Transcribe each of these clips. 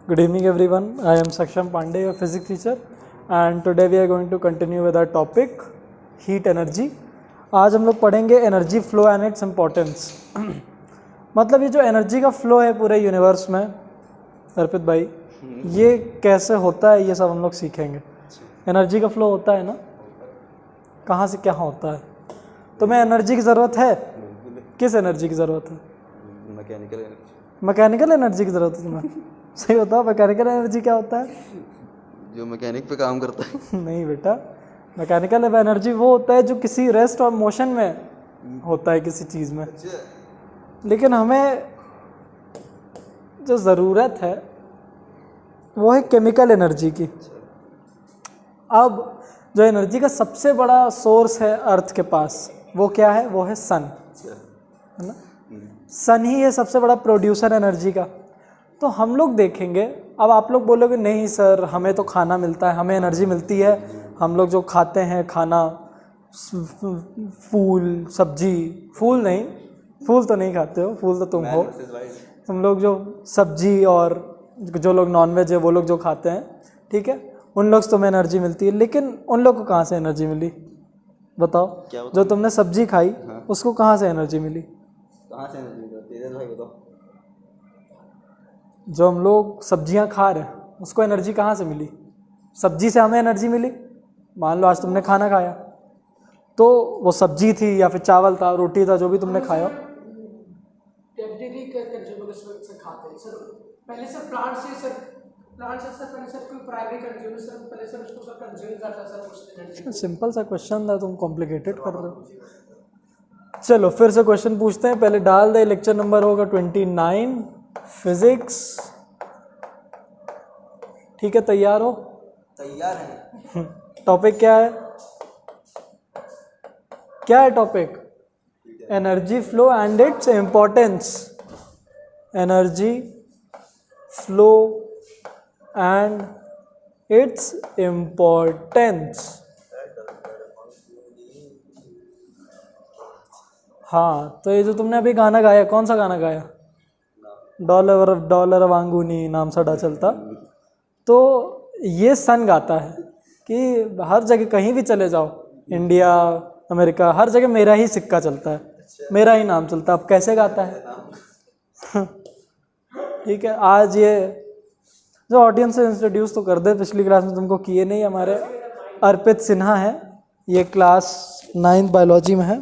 Good evening everyone. I am Saksham Pandey, your physics teacher, and today we are going to continue with our topic heat energy. आज हम लोग पढ़ेंगे energy flow and its importance. मतलब ये जो energy का flow है पूरे यूनिवर्स में, अर्पित भाई, ये कैसे होता है ये सब हम लोग सीखेंगे. एनर्जी का फ्लो होता है ना, कहाँ से क्या होता है. तुम्हें एनर्जी की ज़रूरत है? किस एनर्जी की ज़रूरत है? मैकेनिकल एनर्जी की ज़रूरत है तुम्हें. सही बताओ, मैकेनिकल एनर्जी क्या होता है? जो मैकेनिक पे काम करता है. नहीं बेटा, मैकेनिकल एनर्जी वो होता है जो किसी रेस्ट और मोशन में होता है किसी चीज़ में. लेकिन हमें जो ज़रूरत है वो है केमिकल एनर्जी की. अब जो एनर्जी का सबसे बड़ा सोर्स है अर्थ के पास, वो क्या है? वो है सन, है ना. सन ही है सबसे बड़ा प्रोड्यूसर एनर्जी का. तो हम लोग देखेंगे. अब आप लोग बोलोगे नहीं सर, हमें तो खाना मिलता है, हमें एनर्जी मिलती है. हम लोग जो खाते हैं खाना, फूल सब्जी, फूल नहीं, फूल तो नहीं खाते हो, फूल तो तुम हो. तुम लोग जो सब्जी और जो लोग नॉनवेज है वो लोग जो खाते हैं, ठीक है, उन लोग से तुम्हें एनर्जी मिलती है. लेकिन उन लोग को कहाँ से एनर्जी मिली बताओ? जो तुमने सब्जी खाई, हाँ, उसको कहाँ से एनर्जी मिली? कहाँ से एनर्जी मिली भाई बताओ? जो हम लोग सब्जियां खा रहे हैं उसको एनर्जी कहाँ से मिली? सब्जी से हमें एनर्जी मिली. मान लो आज तुमने खाना खाया, तो वो सब्जी थी या फिर चावल था, रोटी था, जो भी तुमने खाया. सिंपल सा क्वेश्चन था, तुम कॉम्प्लिकेटेड कर रहे हो. चलो फिर से क्वेश्चन पूछते हैं. पहले डाल दे. लेक्चर नंबर होगा 29 फिजिक्स. ठीक है, तैयार हो? तैयार है. टॉपिक क्या है? क्या है topic? Energy flow and its importance. Energy flow and its importance. हाँ, तो ये जो तुमने अभी गाना गाया, कौन सा गाना गाया? डॉलर वांगुनी नाम सा चलता. तो ये सन गाता है कि हर जगह कहीं भी चले जाओ, इंडिया अमेरिका, हर जगह मेरा ही सिक्का चलता है, मेरा ही नाम चलता है. अब कैसे गाता है? ठीक है, आज ये जो ऑडियंस से इंट्रोड्यूस तो कर दे, पिछली क्लास में तुमको किए नहीं. हमारे अर्पित सिन्हा है, ये क्लास 9th बायोलॉजी में है.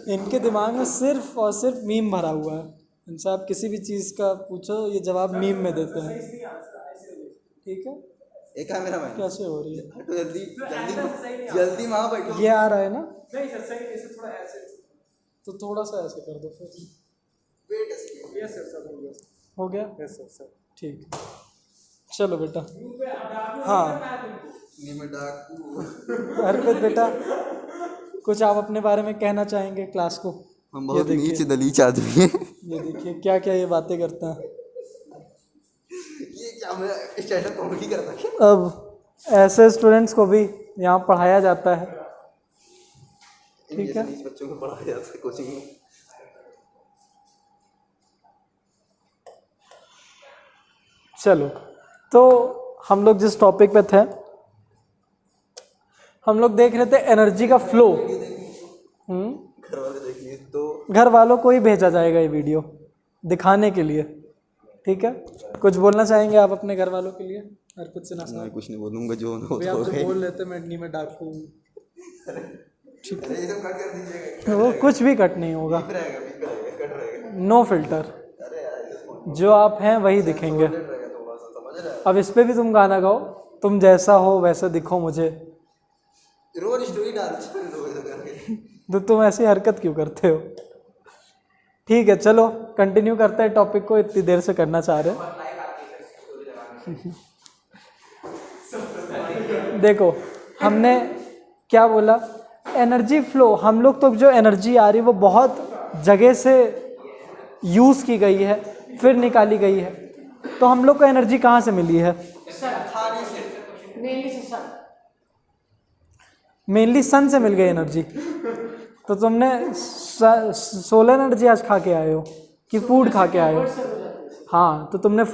इनके दिमाग में सिर्फ और सिर्फ मीम भरा हुआ है. इनसे आप किसी भी चीज़ का पूछो, ये जवाब मीम में देते हैं. ठीक है, एक कैमरा मैन कैसे हो रही है? तो जल्दी जल्दी जल्दी वहाँ बैठो. ये आ रहा है ना? नहीं सर, सही ऐसे थोड़ा ऐसे, तो थोड़ा सा ऐसे कर दो फिर. यस सर, हो गया. यस सर, ठीक. चलो बेटा. हाँ अर्पित बेटा, कुछ आप अपने बारे में कहना चाहेंगे क्लास को? हम बहुत नीच दलीच आदमी हैं. ये देखिए क्या क्या ये बातें करते हैं. ये क्या मैं स्टैंडअप कॉमेडी करता है? अब ऐसे स्टूडेंट्स को भी यहाँ पढ़ाया जाता है. ठीक है, बच्चों को पढ़ाया जाता है कोचिंग में. चलो, तो हम लोग जिस टॉपिक पे थे, हम लोग देख रहे थे एनर्जी का फ्लो. घर वाले देखिए तो घर वालों को ही भेजा जाएगा ये वीडियो दिखाने के लिए. ठीक है, कुछ बोलना चाहेंगे आप अपने घर वालों के लिए? अर्पित सिन्हा साहब. मैं कुछ नहीं बोलूँगा, जो हो आप तो बोल लेते मेडनी में डाकू. ठीक है, ये सब कट कर दीजिएगा. वो कुछ भी कट नहीं होगा, नो फिल्टर. जो आप हैं वही दिखेंगे. अब इस पे भी तुम गाना गाओ, तुम जैसा हो वैसे दिखो मुझे. रोज स्टोरी डाल तो तुम ऐसी हरकत क्यों करते हो? ठीक है, चलो कंटिन्यू करते हैं टॉपिक को, इतनी देर से करना चाह रहे. देखो हमने क्या बोला, एनर्जी फ्लो. हम लोग तो जो एनर्जी आ रही है वो बहुत जगह से यूज़ की गई है, फिर निकाली गई है. तो हम लोग को एनर्जी कहाँ से मिली है? मेनली सन से मिल गई एनर्जी. तो तुमने सोलर एनर्जी आज खा के आए हो कि फूड खा के आए हो? हाँ, तो तुम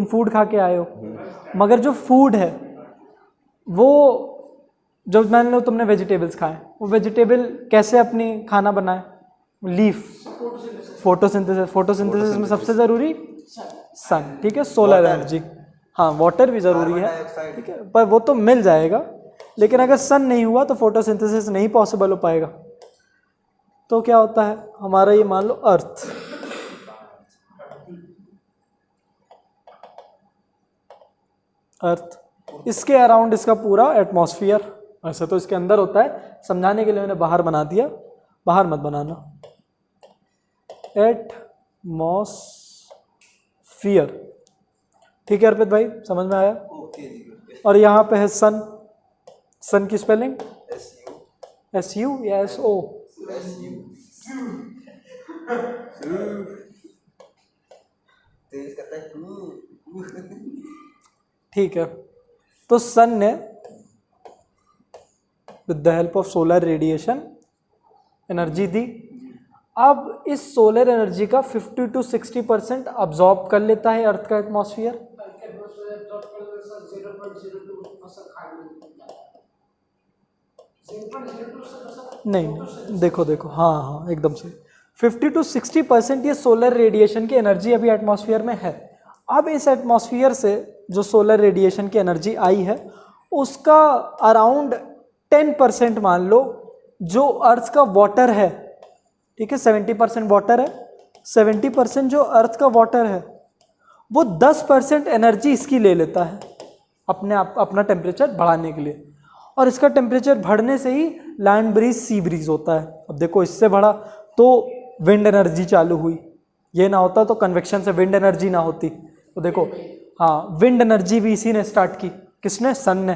फूड खा के आए हो, मगर जो फूड है वो, जो मान लो तुमने वेजिटेबल्स खाए, वो वेजिटेबल कैसे अपनी खाना बनाए? लीफ, फोटोसिंथेसिस में सबसे ज़रूरी सन, ठीक है, सोलर एनर्जी। हाँ, वाटर भी ज़रूरी है, ठीक है, पर वो तो मिल जाएगा, लेकिन अगर सन नहीं हुआ तो फोटोसिंथेसिस नहीं पॉसिबल हो पाएगा। तो क्या होता है हमारा, ये मान लो अर्थ, इसके अराउंड इसका पूरा एटमॉस्फेयर, ऐसे तो इसके अंदर होता है, समझाने के लिए मैंने बाहर बना दिया, बाहर मत बनाना। एटमॉस्फियर, ठीक है अर्पित भाई, समझ में आया? और यहाँ पे है सन, सन की स्पेलिंग SU या SO? ठीक है, तो सन ने with the help of solar radiation energy दी। अब इस सोलर एनर्जी का 50 to 60% अब्जॉर्ब कर लेता है अर्थ का एटमॉस्फेयर। नहीं, देखो हाँ एकदम से 50 to 60% ये सोलर रेडिएशन की एनर्जी अभी एटमॉस्फेयर में है। अब इस एटमॉस्फेयर से जो सोलर रेडिएशन की एनर्जी आई है उसका अराउंड 10% मान लो जो अर्थ का वाटर है, ठीक है, 70% वाटर है, 70% जो अर्थ का वाटर है वो 10% एनर्जी इसकी ले लेता है अपना टेम्परेचर बढ़ाने के लिए। और इसका टेम्परेचर बढ़ने से ही लैंड ब्रीज सी ब्रीज होता है। अब देखो इससे बढ़ा तो विंड एनर्जी चालू हुई, ये ना होता तो कन्वेक्शन से विंड एनर्जी ना होती। तो देखो हाँ, विंड एनर्जी भी इसी ने स्टार्ट की, किसने? सन ने,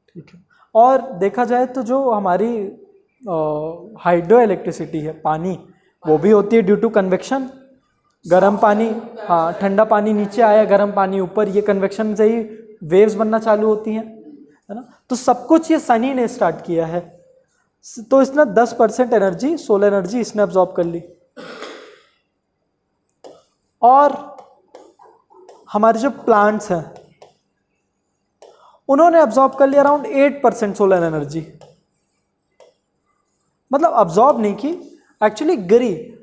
ठीक है। और देखा जाए तो जो हमारी हाइड्रो इलेक्ट्रिसिटी है, पानी, वो भी होती है ड्यू टू कन्वेक्शन। गर्म पानी, हाँ, ठंडा पानी नीचे आया, गर्म पानी ऊपर, ये कन्वेक्शन से ही वेव्स बनना चालू होती हैं, है ना। तो सब कुछ ये सनी ने स्टार्ट किया है। तो इसने 10% एनर्जी, सोलर एनर्जी इसने अब्जॉर्ब कर ली। और हमारे जो प्लांट्स हैं उन्होंने अब्जॉर्ब कर लिया अराउंड 8% सोलर एनर्जी। मतलब अब्जॉर्ब नहीं की, एक्चुअली गिरी।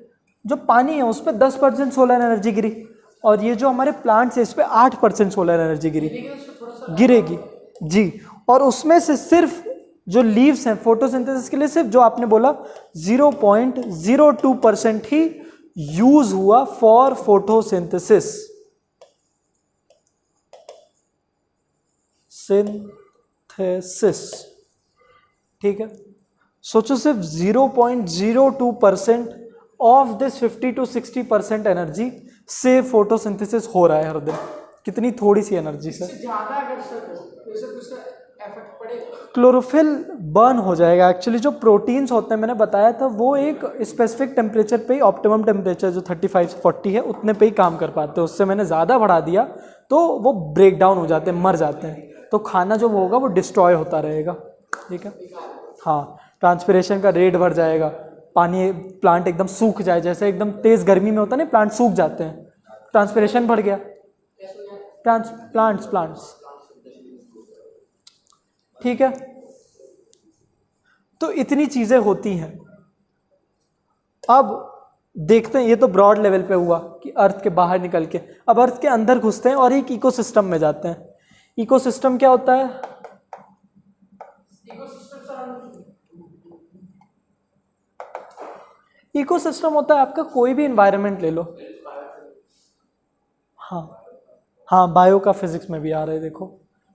जो पानी है उस पर 10% सोलर एनर्जी गिरी, और ये जो हमारे प्लांट्स है इस पर 8% सोलर एनर्जी गिरेगी जी। और उसमें से सिर्फ जो लीव्स हैं फोटोसिंथेसिस के लिए, सिर्फ जो आपने बोला 0.02% ही यूज हुआ फॉर फोटोसिंथेसिस। ठीक है, सोचो सिर्फ 0.02% ऑफ दिस 50 to 60% एनर्जी से फोटोसिंथेसिस हो रहा है हर दिन। कितनी थोड़ी सी एनर्जी से ज्यादा अगर क्लोरोफिल बर्न हो जाएगा। एक्चुअली जो प्रोटीन्स होते हैं मैंने बताया था वो एक स्पेसिफिक टेम्परेचर पे ही, ऑप्टिमम टेम्परेचर जो 35 से 40 है उतने पे ही काम कर पाते हैं। उससे मैंने ज़्यादा बढ़ा दिया तो वो ब्रेक डाउन हो जाते हैं, मर जाते हैं। तो खाना जो होगा वो डिस्ट्रॉय होता रहेगा, ठीक है। हाँ, ट्रांसपिरेशन का रेट बढ़ जाएगा, पानी, प्लांट एकदम सूख जाए, जैसे एकदम तेज़ गर्मी में होता है ना, प्लांट सूख जाते हैं, ट्रांसपिरेशन बढ़ गया। प्लांट्स, ठीक है। तो इतनी चीज़ें होती हैं। अब देखते हैं, ये तो ब्रॉड लेवल पे हुआ कि अर्थ के बाहर निकल के, अब अर्थ के अंदर घुसते हैं और एक इकोसिस्टम में जाते हैं। इकोसिस्टम क्या होता है? इकोसिस्टम होता है आपका कोई भी एनवायरनमेंट ले लो। हाँ, बायो का फिजिक्स में भी आ रहा है, देखो,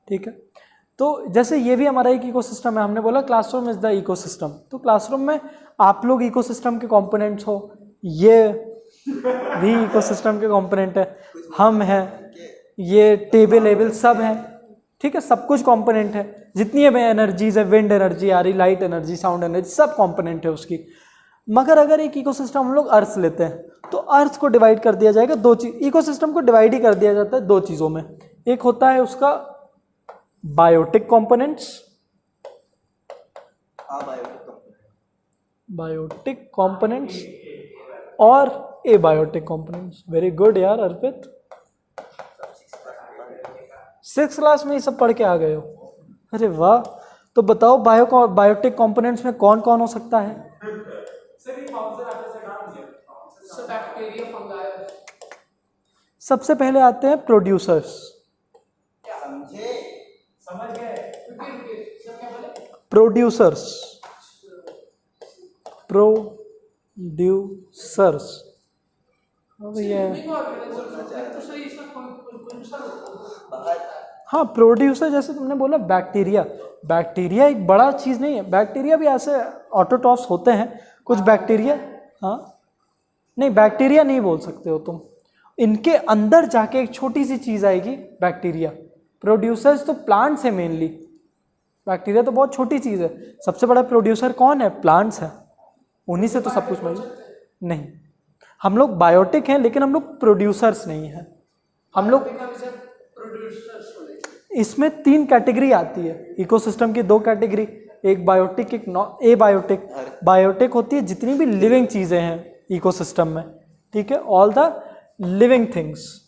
ठीक है। तो जैसे ये भी हमारा एक इकोसिस्टम है, हमने बोला क्लासरूम इज द इकोसिस्टम। तो क्लासरूम में आप लोग इकोसिस्टम के कंपोनेंट्स हो, ये भी इकोसिस्टम के कंपोनेंट है, हम हैं, ये टेबल सब हैं, ठीक है, सब कुछ कंपोनेंट है। जितनी भी एनर्जीज है, विंड एनर्जी आ रही, लाइट एनर्जी, साउंड एनर्जी, सब कंपोनेंट है उसकी। मगर अगर एक इकोसिस्टम हम लोग अर्थ लेते हैं तो अर्थ को डिवाइड कर दिया जाएगा दो चीज, इकोसिस्टम को डिवाइड ही कर दिया जाता है दो चीज़ों में। एक होता है उसका बायोटिक कंपोनेंट्स, और एबायोटिक कंपोनेंट्स। वेरी गुड यार अर्पित, 6th क्लास में ये सब पढ़ के आ गए हो, अरे वाह। तो बताओ बायोटिक कंपोनेंट्स में कौन कौन हो सकता है? सबसे पहले आते हैं प्रोड्यूसर्स। प्रोड्यूसर्स, प्रोड्यूसर्स, हाँ प्रोड्यूसर, जैसे तुमने बोला बैक्टीरिया, बैक्टीरिया एक बड़ा चीज नहीं है, बैक्टीरिया भी ऐसे ऑटोट्रॉफ्स होते हैं कुछ बैक्टीरिया, हाँ नहीं बैक्टीरिया नहीं बोल सकते हो तुम, इनके अंदर जाके एक छोटी सी चीज आएगी बैक्टीरिया। प्रोड्यूसर्स तो प्लांट्स है मेनली, बैक्टीरिया तो बहुत छोटी चीज है। सबसे बड़ा प्रोड्यूसर कौन है? प्लांट्स है, उन्हीं से तो सब कुछ मिल। नहीं, हम लोग बायोटिक हैं लेकिन हम लोग प्रोड्यूसर्स नहीं हैं। हम लोग इसमें 3 कैटेगरी आती है इकोसिस्टम की, 2 कैटेगरी, एक बायोटिक एक एबायोटिक। बायोटिक होती है जितनी भी लिविंग चीजें हैं इकोसिस्टम में, ठीक है, ऑल द लिविंग थिंग्स,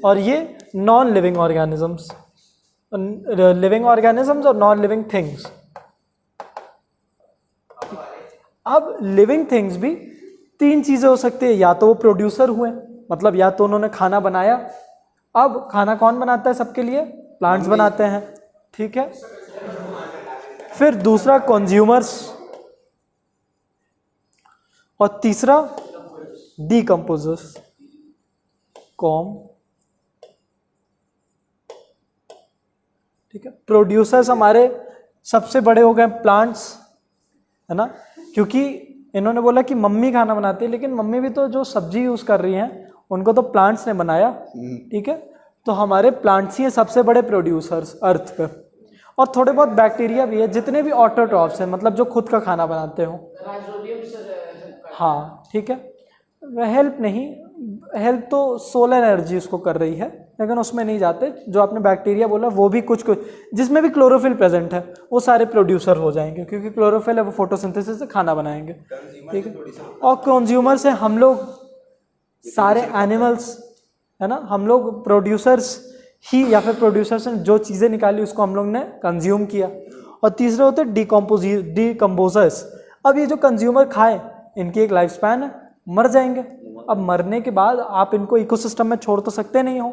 और ये non living organisms, living organisms और नॉन लिविंग थिंग्स। अब लिविंग थिंग्स भी 3 चीजें हो सकती है, या तो वो प्रोड्यूसर हुए, मतलब या तो उन्होंने खाना बनाया। अब खाना कौन बनाता है सबके लिए? प्लांट्स बनाते हैं, ठीक है। फिर दूसरा कंज्यूमर्स, और तीसरा डीकंपोजर्स, ठीक है। प्रोड्यूसर्स हमारे सबसे बड़े हो गए प्लांट्स, है ना, क्योंकि इन्होंने बोला कि मम्मी खाना बनाती है, लेकिन मम्मी भी तो जो सब्जी यूज कर रही हैं उनको तो प्लांट्स ने बनाया, ठीक है। तो हमारे प्लांट्स ही हैं सबसे बड़े प्रोड्यूसर्स अर्थ पे, और थोड़े बहुत बैक्टीरिया भी है, जितने भी ऑटोट्रॉफ्स हैं, मतलब जो खुद का खाना बनाते हो। हाँ ठीक है, हेल्प नहीं, हेल्प तो सोलर एनर्जी उसको कर रही है, लेकिन उसमें नहीं जाते। जो आपने बैक्टीरिया बोला वो भी कुछ जिसमें भी क्लोरोफिल प्रेजेंट है वो सारे प्रोड्यूसर हो जाएंगे, क्योंकि क्लोरोफिल है वो फोटोसिंथेसिस से खाना बनाएंगे, ठीक है। और कंज्यूमर से हम लोग सारे एनिमल्स, है ना, हम लोग प्रोड्यूसर्स ही, या फिर प्रोड्यूसर्स ने जो चीज़ें निकाली उसको हम लोग ने कंज्यूम किया। और तीसरे होते डीकम्पोजर्स। अब ये जो कंज्यूमर खाए, इनकी एक लाइफ स्पैन है, मर जाएंगे। अब मरने के बाद आप इनको इकोसिस्टम में छोड़ तो सकते नहीं हो,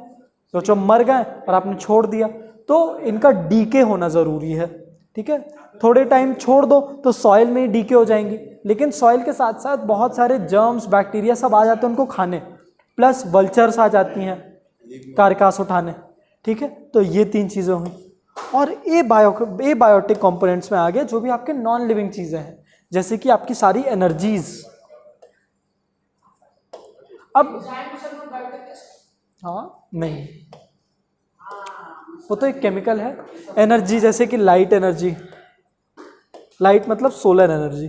सोचो मर गए और आपने छोड़ दिया, तो इनका डीके होना ज़रूरी है, ठीक है। थोड़े टाइम छोड़ दो तो सॉइल में ही डीके हो जाएंगी, लेकिन सॉइल के साथ साथ बहुत सारे जर्म्स बैक्टीरिया सब आ जाते हैं उनको खाने, प्लस वल्चर्स आ जाती हैं कारकास उठाने, ठीक है। तो ये 3 चीज़ें हुई। और ए बायोटिक कंपोनेंट्स में आ गए जो भी आपके नॉन लिविंग चीज़ें हैं, जैसे कि आपकी सारी एनर्जीज। अब हाँ नहीं, वो तो एक केमिकल है। एनर्जी जैसे कि लाइट एनर्जी, लाइट मतलब सोलर एनर्जी,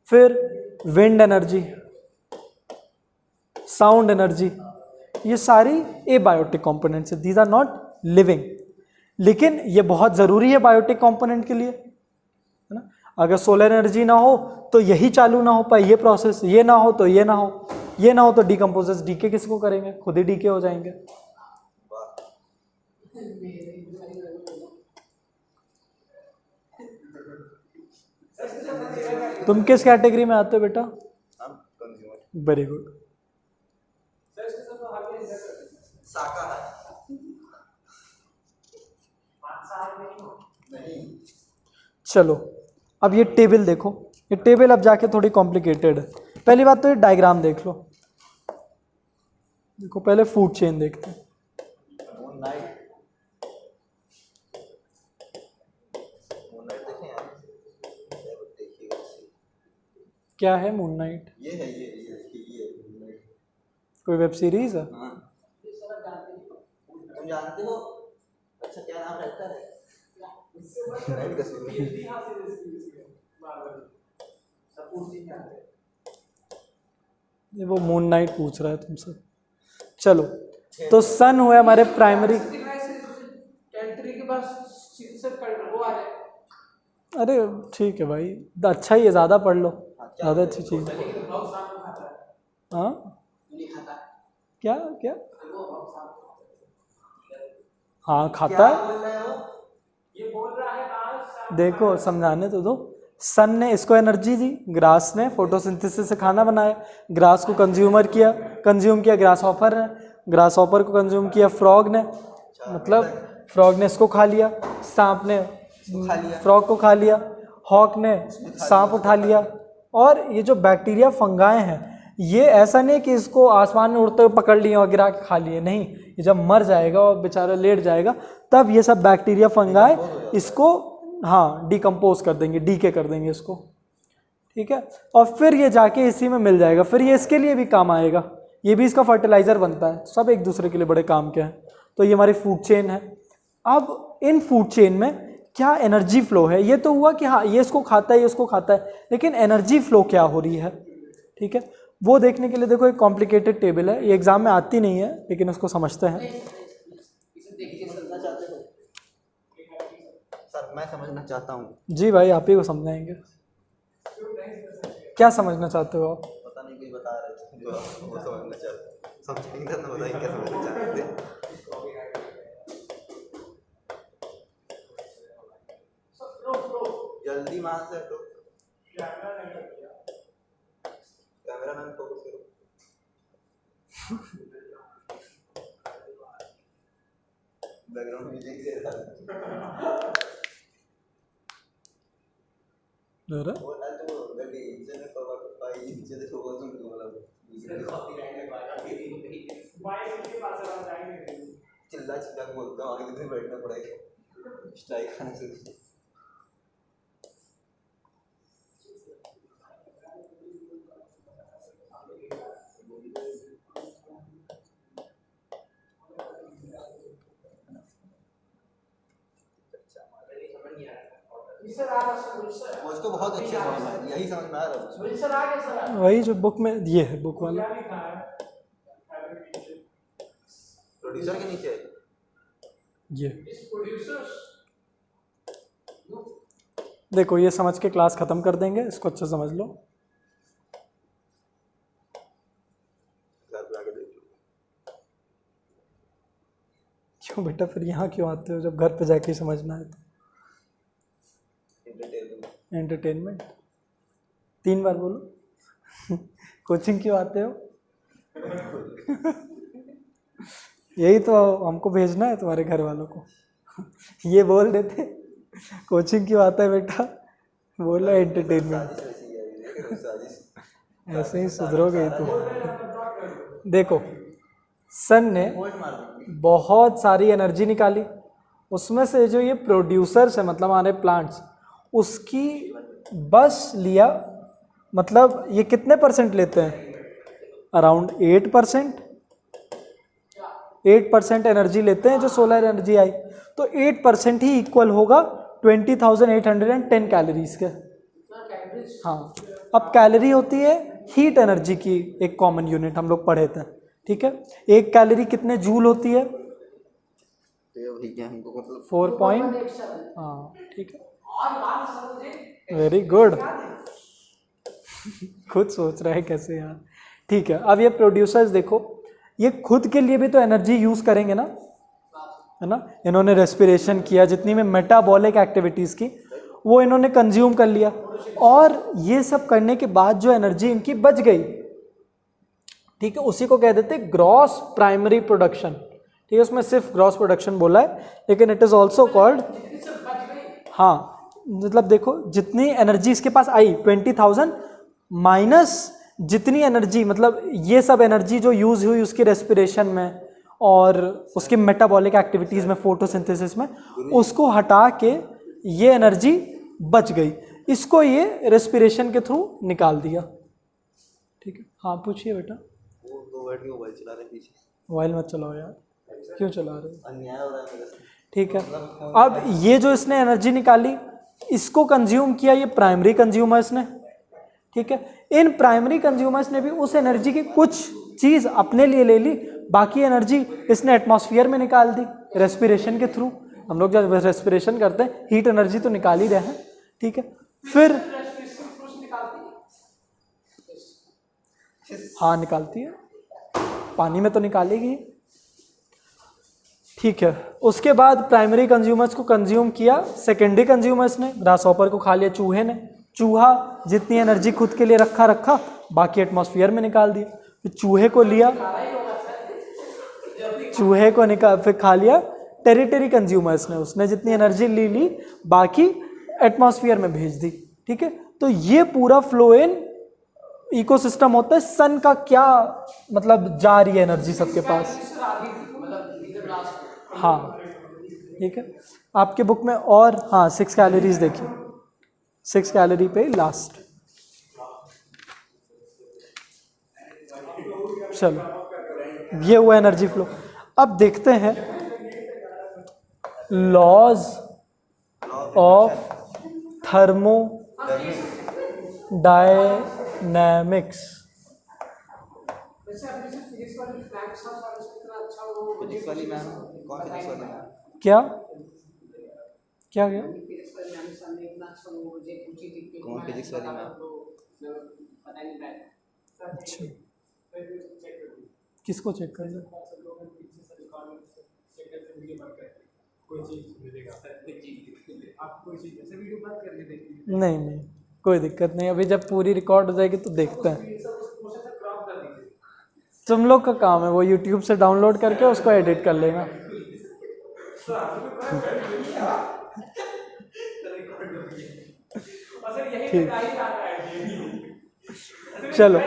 फिर विंड एनर्जी, साउंड एनर्जी, ये सारी एबायोटिक कंपोनेंट्स है। दीज आर नॉट लिविंग, लेकिन ये बहुत ज़रूरी है बायोटिक कंपोनेंट के लिए, है ना। अगर सोलर एनर्जी ना हो तो यही चालू ना हो पाए, ये प्रोसेस, ये ना हो तो ये ना हो, ये ना हो तो डीकम्पोजर्स डीके किसको करेंगे, खुद ही डीके हो जाएंगे। तुम किस कैटेगरी में आते हो बेटा? Very good. चलो अब ये टेबल देखो, ये टेबल अब जाके थोड़ी कॉम्प्लिकेटेड है। पहली बात तो ये डायग्राम देख लो, देखो पहले फूड चेन देखते हैं। क्या है मून नाइट? ये है ये कोई वेब सीरीज है? हाँ। तुम जानते हो? अच्छा क्या नाम रहता है? वो मून नाइट पूछ रहा है तुमसे। चलो तो सन हुए हमारे प्राइमरी, अरे ठीक है भाई, अच्छा ही है, ज़्यादा पढ़ लो, ज़्यादा अच्छी चीज़ है। हाँ क्या क्या? हाँ खाता है। देखो समझाने तो दो। सन ने इसको एनर्जी दी, ग्रास ने फोटोसिंथेसिस से खाना बनाया, ग्रास को कंज्यूम किया ग्रास हॉपर ने, ग्रास हॉपर को कंज्यूम किया फ्रॉग ने, मतलब फ्रॉग ने इसको खा लिया, सांप ने फ्रॉग को खा लिया, हॉक ने सांप उठा लिया। और ये जो बैक्टीरिया फंगाए हैं, ये ऐसा नहीं कि इसको आसमान में उड़ते हुए पकड़ लिए और गिरा के खा लिए, नहीं, ये जब मर जाएगा और बेचारा लेट जाएगा तब ये सब बैक्टीरिया फंगाए इसको हाँ डिकम्पोज कर देंगे, डीके कर देंगे इसको, ठीक है। और फिर ये जाके इसी में मिल जाएगा, फिर ये इसके लिए भी काम आएगा, ये भी इसका फर्टिलाइजर बनता है, सब एक दूसरे के लिए बड़े काम के हैं। तो ये हमारी फूड चेन है। अब इन फूड चेन में क्या एनर्जी फ्लो है, ये तो हुआ कि हाँ ये इसको खाता है, ये उसको खाता है, लेकिन एनर्जी फ्लो क्या हो रही है, ठीक है, वो देखने के लिए देखो एक कॉम्प्लिकेटेड टेबल है, ये एग्जाम में आती नहीं है लेकिन उसको समझते हैं। सर मैं समझना चाहता हूँ। जी भाई आप ही को समझाएंगे, क्या समझना चाहते हो आप? पता नहीं कुछ बता रहे थे जो वो समझना चाहते, समझेंगे तो बताइए क्या समझना चाहते थे। जल्दी वहां से हटो, कैमरा मैन फोकस करो। बैकग्राउंड म्यूजिक से वो तो लगे इंजन पर पाई इंजन से फोकस नहीं वाला कॉपीराइट लगवाएगा वाइस के पास आ जाएंगे, चिल्ला चिल्ला बोलता हूं, आगे कितने बैठना पड़ेगा स्ट्राइक खाने से। उसको बहुत अच्छे समझ में यही समझ में आ रहा है, वही जो बुक में ये है, बुक वाला प्रोड्यूसर के नीचे ये देखो, ये समझ के क्लास खत्म कर देंगे, इसको अच्छे समझ लो। क्यों बेटा, फिर यहाँ क्यों आते हो जब घर पे जाके ही समझना है? तो एंटरटेनमेंट 3 बार बोलो। कोचिंग क्यों आते हो? यही तो हमको भेजना है तुम्हारे घर वालों को। ये बोल देते कोचिंग क्यों आता है बेटा, बोला एंटरटेनमेंट। ऐसे ही सुधरोगे तुम। देखो सन ने बहुत सारी एनर्जी निकाली, उसमें से जो ये प्रोड्यूसर्स है मतलब हमारे प्लांट्स, उसकी बस लिया, मतलब ये कितने परसेंट लेते हैं? अराउंड 8%। 8% एनर्जी लेते हैं जो सोलर एनर्जी आई, तो 8% ही इक्वल होगा 20,810 कैलोरीज के। हाँ, अब कैलोरी होती है हीट एनर्जी की एक कॉमन यूनिट, हम लोग पढ़े थे, ठीक है। एक कैलोरी कितने जूल होती है? 4 पॉइंट, हाँ ठीक है, वेरी गुड। खुद सोच रहा है कैसे यार, ठीक है। अब ये प्रोड्यूसर्स देखो, ये खुद के लिए भी तो एनर्जी यूज करेंगे ना, है ना। इन्होंने रेस्पिरेशन किया, जितनी में मेटाबॉलिक एक्टिविटीज की वो इन्होंने कंज्यूम कर लिया, और ये सब करने के बाद जो एनर्जी इनकी बच गई, ठीक है, उसी को कह देते ग्रॉस प्राइमरी प्रोडक्शन, ठीक है। उसमें सिर्फ ग्रॉस प्रोडक्शन बोला है, लेकिन इट इज ऑल्सो कॉल्ड, हाँ मतलब देखो जितनी एनर्जी इसके पास आई 20,000 माइनस जितनी एनर्जी, मतलब ये सब एनर्जी जो यूज हुई उसकी रेस्पिरेशन में और उसकी मेटाबॉलिक एक्टिविटीज में, फोटोसिंथेसिस में, उसको हटा के ये एनर्जी बच गई, इसको ये रेस्पिरेशन के थ्रू निकाल दिया, ठीक है। हाँ पूछिए बेटा। वो 2 बैठ के मोबाइल चला रहे पीछे। मोबाइल मत चलाओ यार, क्यों चला रहे हो? अन्याय हो रहा है मेरे से। ठीक है, अब ये जो इसने एनर्जी निकाली, इसको कंज्यूम किया ये प्राइमरी कंज्यूमर्स ने, ठीक है। इन प्राइमरी कंज्यूमर्स ने भी उस एनर्जी की कुछ चीज अपने लिए ले ली, बाकी एनर्जी इसने एटमॉस्फेयर में निकाल दी रेस्पिरेशन के थ्रू। हम लोग जब रेस्पिरेशन करते हैं हीट एनर्जी तो निकाल ही रहे हैं, ठीक है, फिर हाँ निकालती है, पानी में तो निकालेगी। ठीक है, उसके बाद प्राइमरी कंज्यूमर्स को कंज्यूम किया, सेकेंडरी कंज्यूमर्स ने ग्रास हॉपर को खा लिया, चूहे ने। चूहा जितनी एनर्जी खुद के लिए रखा बाकी एटमॉस्फेयर में निकाल दिया। फिर चूहे को लिया, चूहे को निकाल फिर खा लिया टेरिटरी कंज्यूमर्स ने, उसने जितनी एनर्जी ली बाकी एटमॉस्फेयर में भेज दी। ठीक है, तो ये पूरा फ्लो इन इकोसिस्टम होता है। सन का क्या मतलब, जा रही है एनर्जी सबके पास। हाँ ठीक है, आपके बुक में और हाँ 6 कैलोरीज देखिए, 6 कैलोरी पे लास्ट। चलो ये हुआ एनर्जी फ्लो। अब देखते हैं लॉज ऑफ थर्मोडायनेमिक्स। फिजिक्स वाली मैम, कौन फिजिक्स वाली मैम? क्या क्या क्या कौन फिजिक्स वाली मैम? अच्छा, किसको चेक कर लो? नहीं नहीं कोई दिक्कत नहीं, अभी जब पूरी रिकॉर्ड हो जाएगी तो देखते हैं। तुम लोग का काम है वो यूट्यूब से डाउनलोड करके उसको एडिट कर लेना। ठीक, चलो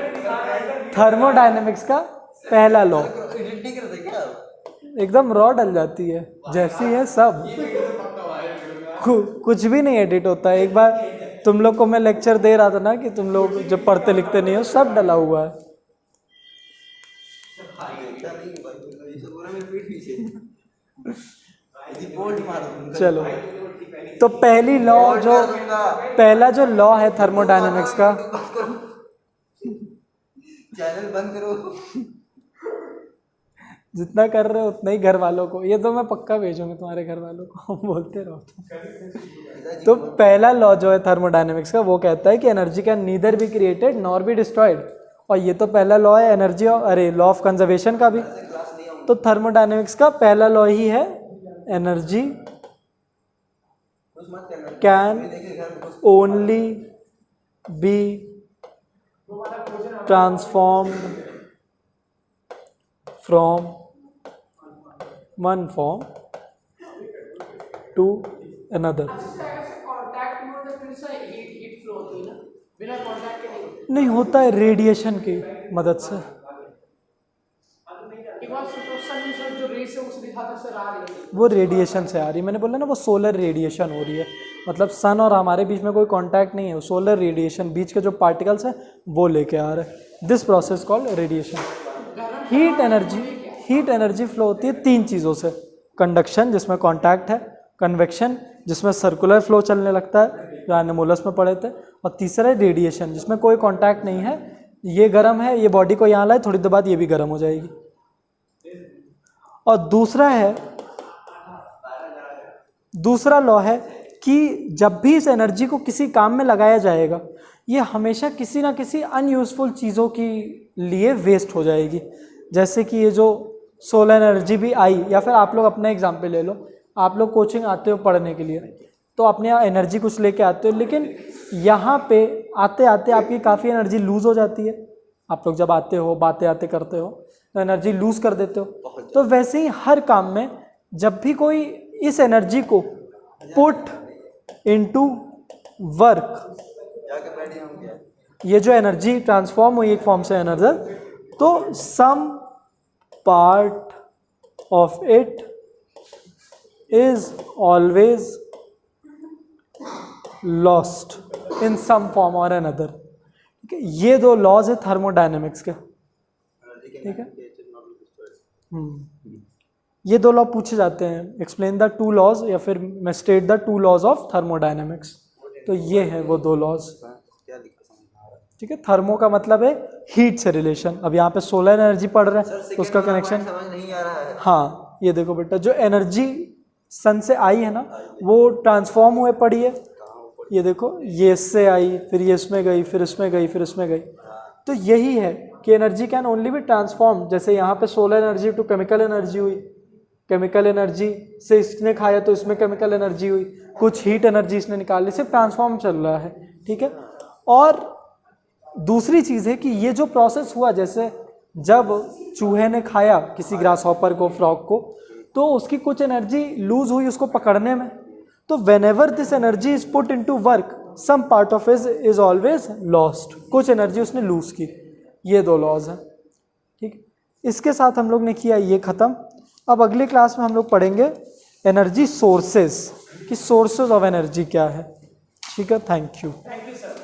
थर्मोडायनेमिक्स का पहला लॉ, एकदम रॉ डल जाती है जैसी है सब, कुछ भी नहीं एडिट होता है। एक बार तुम लोग को मैं लेक्चर दे रहा था ना कि तुम लोग जब पढ़ते लिखते नहीं हो, सब डला हुआ है। चलो तो पहला जो लॉ है थर्मोडायनेमिक्स का, चैनल बंद करो। जितना कर रहे हो उतना ही घर वालों को, ये तो मैं पक्का भेजूंगा तुम्हारे घर वालों को, बोलते रहो। तो पहला लॉ जो है थर्मोडायनेमिक्स का वो कहता है कि energy can neither be created nor be destroyed. और ये तो पहला लॉ है एनर्जी, अरे लॉ ऑफ कंजर्वेशन का भी। तो थर्मोडायनेमिक्स का पहला लॉ ही है energy can only be transformed from one form to another. नहीं होता है रेडिएशन की मदद से। वो रेडिएशन से आ रही है, मैंने बोला ना वो सोलर रेडिएशन हो रही है, मतलब सन और हमारे बीच में कोई कांटेक्ट नहीं है, सोलर रेडिएशन बीच के जो पार्टिकल्स हैं वो लेके आ रहे हैं। This process called radiation. Heat energy flow होती है 3 चीज़ों से, कंडक्शन जिसमें कांटेक्ट है, कन्वेक्शन जिसमें सर्कुलर फ्लो चलने लगता है जो एनिमोलस में पढ़े थे, और तीसरा है रेडिएशन जिसमें कोई कांटेक्ट नहीं है, ये गर्म है, ये बॉडी को यहाँ लाए, थोड़ी देर बाद ये भी गर्म हो जाएगी। और दूसरा लॉ है कि जब भी इस एनर्जी को किसी काम में लगाया जाएगा ये हमेशा किसी ना किसी अनयूजफुल चीज़ों के लिए वेस्ट हो जाएगी। जैसे कि ये जो सोलर एनर्जी भी आई, या फिर आप लोग अपना एग्जाम्पल ले लो, आप लोग कोचिंग आते हो पढ़ने के लिए तो अपने यहाँ एनर्जी कुछ लेके आते हो, लेकिन यहाँ पे आते आते आपकी काफ़ी एनर्जी लूज़ हो जाती है। आप लोग जब आते हो बातें आते करते हो तो एनर्जी लूज़ कर देते हो। तो वैसे ही हर काम में जब भी कोई इस एनर्जी को पुट इनटू वर्क, ये जो एनर्जी ट्रांसफॉर्म हुई एक फॉर्म से अनदर, तो some part of it is always lost in some form और अनदर। ठीक है, ये 2 लॉज है थर्मोडायनेमिक्स के। ठीक है, ये 2 लॉ पूछे जाते हैं, एक्सप्लेन द 2 लॉज, या फिर मैं state the 2 laws of thermodynamics. तो ये है वो 2 लॉज। ठीक है, थर्मो का मतलब है हीट से रिलेशन। अब यहाँ पे सोलर एनर्जी पढ़ रहे हैं तो उसका कनेक्शन समझ नहीं आ रहा है। हाँ ये देखो बेटा, जो एनर्जी सन से आई है ना वो ट्रांसफॉर्म हुए पड़ी है, ये देखो, ये इससे आई, फिर ये इसमें गई, फिर इसमें गई, फिर इसमें गई। तो यही है कि energy can only be transform. जैसे यहाँ पे solar energy to chemical energy हुई, केमिकल एनर्जी से इसने खाया तो इसमें केमिकल एनर्जी हुई, कुछ हीट एनर्जी इसने निकाली, सिर्फ ट्रांसफॉर्म चल रहा है, ठीक है। और दूसरी चीज़ है कि ये जो प्रोसेस हुआ, जैसे जब चूहे ने खाया किसी ग्रास हॉपर को, फ्रॉग को, तो उसकी कुछ एनर्जी लूज हुई उसको पकड़ने में। तो whenever this energy is put in to work, some part of is always lost, कुछ एनर्जी उसने लूज की। ये दो लॉज हैं, ठीक। इसके साथ हम लोग ने किया ये ख़त्म। अब अगले क्लास में हम लोग पढ़ेंगे एनर्जी सोर्सेज, कि सोर्सेज ऑफ एनर्जी क्या है, ठीक है। Thank you. Thank you sir.